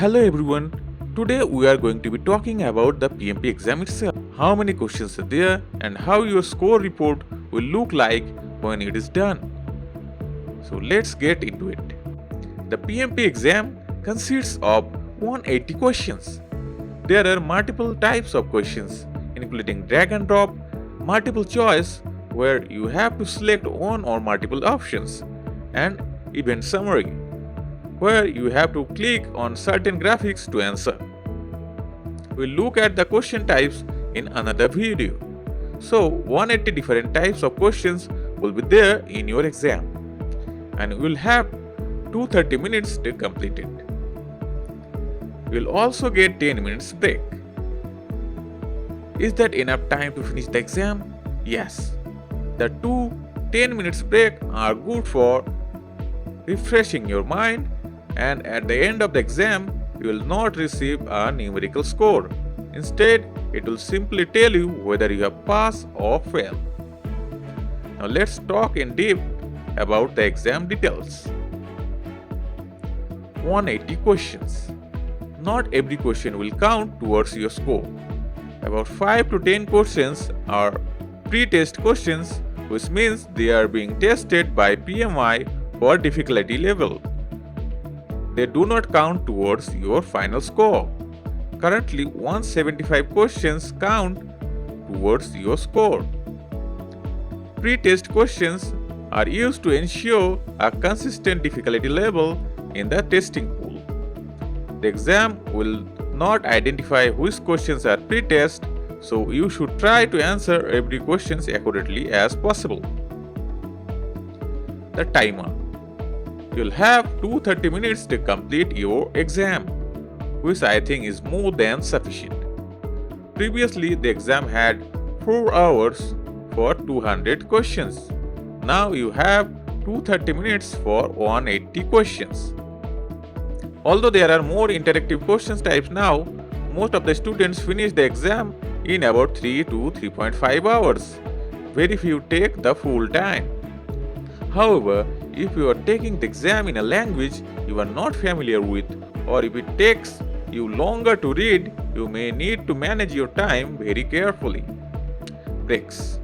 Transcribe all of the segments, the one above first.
Hello everyone, today we are going to be talking about the PMP exam itself, how many questions are there and how your score report will look like when it is done. So let's get into it. The PMP exam consists of 180 questions. There are multiple types of questions including drag and drop, multiple choice where you have to select one or multiple options, and event summary where you have to click on certain graphics to answer. We'll look at the question types in another video. So 180 different types of questions will be there in your exam, and we'll have 230 minutes to complete it. You'll also get 10 minutes break. Is that enough time to finish the exam? Yes. The 10 minutes break are good for refreshing your mind, and at the end of the exam, you will not receive a numerical score. Instead, it will simply tell you whether you have passed or failed. Now let's talk in depth about the exam details. 180 questions. Not every question will count towards your score. About 5 to 10 questions are pre-test questions, which means they are being tested by PMI for difficulty level. They do not count towards your final score. Currently, 175 questions count towards your score. Pre-test questions are used to ensure a consistent difficulty level in the testing pool. The exam will not identify which questions are pre-test, so you should try to answer every question accurately as possible. The timer. You'll have 230 minutes to complete your exam, which I think is more than sufficient. Previously, the exam had 4 hours for 200 questions. Now you have 230 minutes for 180 questions. Although there are more interactive questions types now, most of the students finish the exam in about 3 to 3.5 hours. Very few take the full time. However, if you are taking the exam in a language you are not familiar with, or if it takes you longer to read, you may need to manage your time very carefully. Breaks.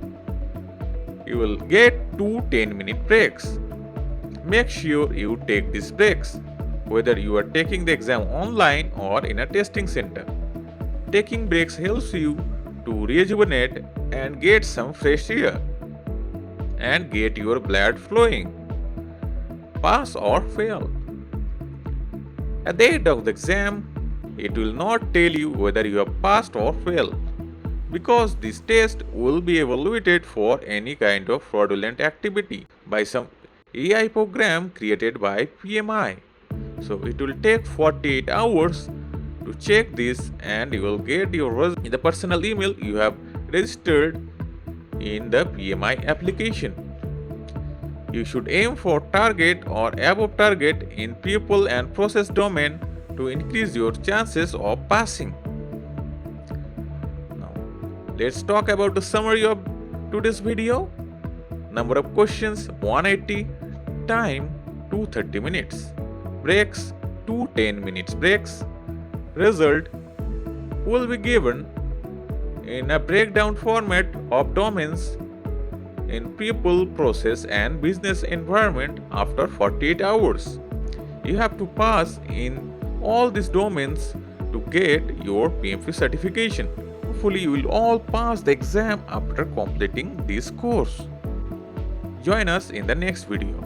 You will get 2 10-minute breaks. Make sure you take these breaks, whether you are taking the exam online or in a testing center. Taking breaks helps you to rejuvenate and get some fresh air and get your blood flowing. Pass or fail. At the end of the exam, it will not tell you whether you have passed or failed, because this test will be evaluated for any kind of fraudulent activity by some AI program created by PMI. So it will take 48 hours to check this, and you will get your result in the personal email you have registered in the PMI application. You should aim for target or above target in people and process domain to increase your chances of passing. Now, let's talk about the summary of today's video. Number of questions 180, time 230 minutes, breaks 2 10 minutes breaks. Result will be given in a breakdown format of domains in people, process and business environment after 48 hours. You have to pass in all these domains to get your PMP certification. Hopefully you will all pass the exam after completing this course. Join us in the next video.